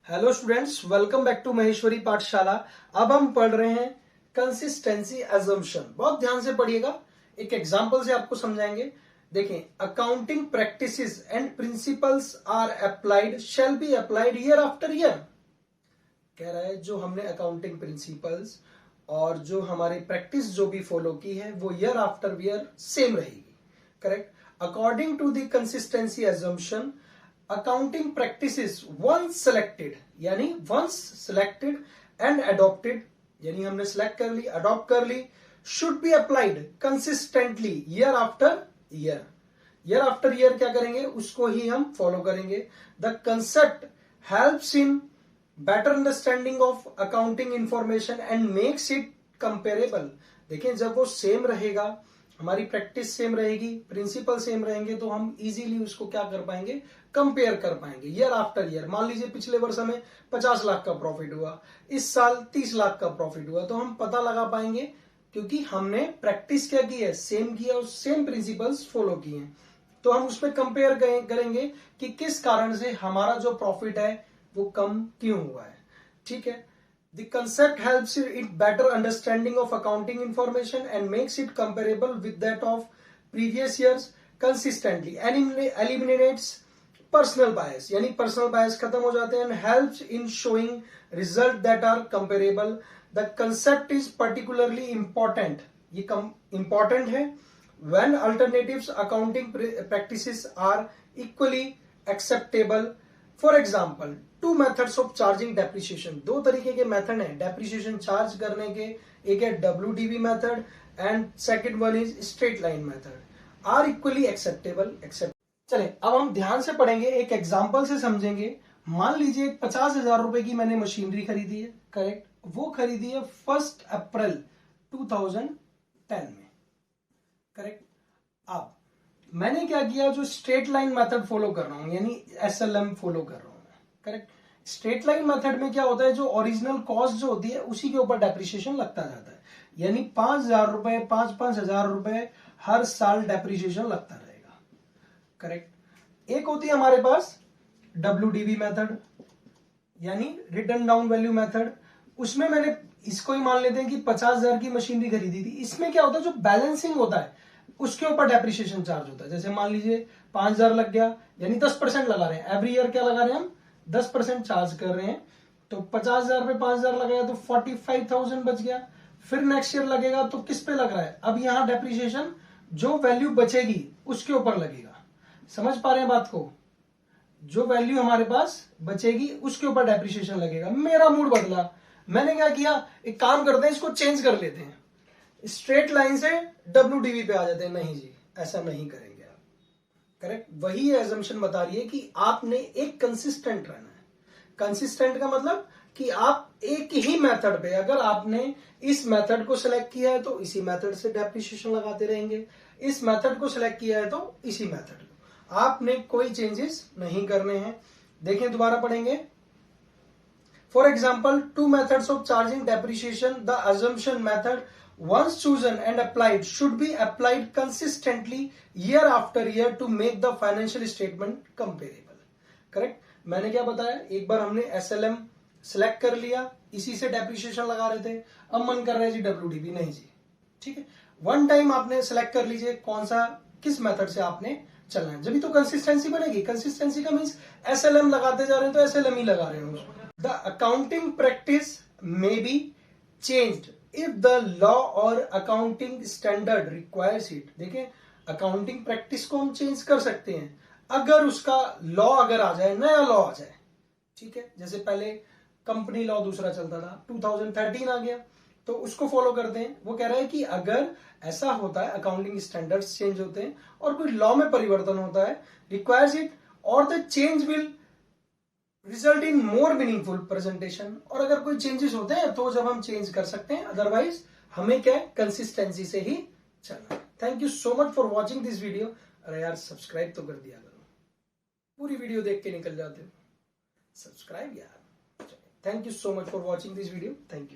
Hello students, welcome back to Maheshwari Pathshala. अब हम पढ़ रहे हैं कंसिस्टेंसी एजम्पशन। बहुत ध्यान से पढ़िएगा, एक एग्जांपल से आपको समझाएंगे। देखें, accounting practices and principles are applied shall be applied year after year. कह रहा है जो हमने अकाउंटिंग प्रिंसिपल्स और जो हमारी प्रैक्टिस जो भी फॉलो की है वो ईयर आफ्टर ईयर सेम रहेगी। Correct. According to the consistency assumption, accounting practices once selected यानी वंस सिलेक्टेड एंड अडॉप्टेड यानी हमने सेलेक्ट कर ली, अडॉप्ट कर ली, should be applied consistently year after year. Year after year क्या करेंगे, उसको ही हम फॉलो करेंगे। The concept helps in better understanding of accounting information and makes it comparable. देखिए, जब वो सेम रहेगा, हमारी प्रैक्टिस सेम रहेगी, प्रिंसिपल सेम रहेंगे, तो हम इजीली उसको क्या कर पाएंगे, कंपेयर कर पाएंगे ईयर आफ्टर ईयर। मान लीजिए पिछले वर्ष हमें 50 लाख का प्रॉफिट हुआ, इस साल 30 लाख का प्रॉफिट हुआ, तो हम पता लगा पाएंगे क्योंकि हमने प्रैक्टिस क्या की है, सेम किया और सेम प्रिंसिपल्स फॉलो किए हैं। तो हम उसमें कंपेयर करेंगे कि किस कारण से हमारा जो प्रॉफिट है वो कम क्यों हुआ है। ठीक है। The concept helps it better understanding of accounting information and makes it comparable with that of previous years consistently and eliminates personal bias यानी personal bias खत्म हो जाते हैं and helps in showing result that are comparable. The concept is particularly important, ये important है when alternatives accounting practices are equally acceptable. For example, two methods of charging depreciation, दो तरीके के मेथड है डेप्रिसिएशन चार्ज करने के। एक है WDV method and second one is straight line method, are equally acceptable. चले, अब हम ध्यान से पढ़ेंगे, एक एग्जाम्पल से समझेंगे। मान लीजिए 50,000 रुपए की मैंने मशीनरी खरीदी है। करेक्ट। वो खरीदी है 1 अप्रैल 2010 में। करेक्ट। अब मैंने क्या किया, जो स्ट्रेट लाइन मेथड फॉलो कर रहा हूं यानी SLM फॉलो कर रहा हूं। करेक्ट। स्ट्रेट लाइन मेथड में क्या होता है, जो ओरिजिनल कॉस्ट जो होती है उसी के ऊपर डेप्रिसिएशन लगता जाता है, यानी 5,000 रुपए 5,000 रुपए हर साल डेप्रिसिएशन लगता रहेगा। करेक्ट। एक होती है हमारे पास WDV मेथड यानी रिटर्न डाउन वैल्यू मेथड। उसमें मैंने इसको ही मान लेते हैं कि 50,000 की मशीनरी खरीदी थी। इसमें क्या होता है, जो बैलेंसिंग होता है उसके ऊपर डेप्रिसिएशन चार्ज होता है। जैसे मान लीजिए 5,000 लग गया, यानी 10% लगा रहे हैं, एवरी ईयर क्या लगा रहे हैं हम, 10% चार्ज कर रहे हैं। तो 50,000 पे 5,000 लगाया तो 45,000 बच गया। फिर नेक्स्ट ईयर लगेगा तो किस पे लग रहा है, अब यहां डेप्रिसिएशन जो वैल्यू बचेगी उसके ऊपर लगेगा। समझ पा रहे हैं बात को, जो वैल्यू हमारे पास बचेगी उसके ऊपर डेप्रिसिएशन लगेगा। मेरा मूड बदला, मैंने क्या किया, एक काम करते हैं, इसको चेंज कर लेते हैं, स्ट्रेट लाइन से WDV पे आ जाते हैं। नहीं जी, ऐसा नहीं करेंगे आप। करेक्ट। वही एजम्पशन बता रही है कि आपने एक कंसिस्टेंट रहना है। कंसिस्टेंट का मतलब कि आप एक ही मेथड पे, अगर आपने इस मेथड को सिलेक्ट किया है तो इसी मेथड से डेप्रिसिएशन लगाते रहेंगे, इस मेथड को सिलेक्ट किया है तो इसी मेथड को, आपने कोई चेंजेस नहीं करने हैं। देखें, दोबारा पढ़ेंगे। For example, two methods of charging depreciation, the assumption method once chosen and applied should be applied consistently year after year to make the financial statement comparable. Correct. मैंने क्या बताया, एक बार हमने SLM सिलेक्ट कर लिया, इसी से डेप्रिसिएशन लगा रहे थे, अब मन कर रहा है जी WDV, नहीं जी। ठीक है, वन टाइम आपने सिलेक्ट कर लीजिए कौन सा, किस मेथड से आपने चलना है, जब तो कंसिस्टेंसी बनेगी। कंसिस्टेंसी का मीन्स SLM लगाते जा रहे हैं तो SLM ही लगा रहे हैं। The accounting practice may be changed if the law और अकाउंटिंग स्टैंडर्ड रिक्वायर्स इट। देखिए, अकाउंटिंग प्रैक्टिस को हम चेंज कर सकते हैं अगर उसका लॉ अगर आ जाए, नया लॉ आ जाए। ठीक है, जैसे पहले कंपनी लॉ दूसरा चलता था, 2013 आ गया तो उसको फॉलो करते हैं। वो कह रहा है कि अगर ऐसा होता है, अकाउंटिंग स्टैंडर्ड्स चेंज होते हैं और कोई लॉ में परिवर्तन होता है, रिक्वायर्स इट, और the change will result in more meaningful presentation. और अगर कोई चेंजेस होते हैं तो जब हम चेंज कर सकते हैं, अदरवाइज हमें क्या है, कंसिस्टेंसी से ही चलना है। Thank you so much for watching this video. अरे यार, सब्सक्राइब तो कर दिया करो, पूरी वीडियो देख के निकल जाते हो, सब्सक्राइब यार। Thank you so much for watching this video. Thank you.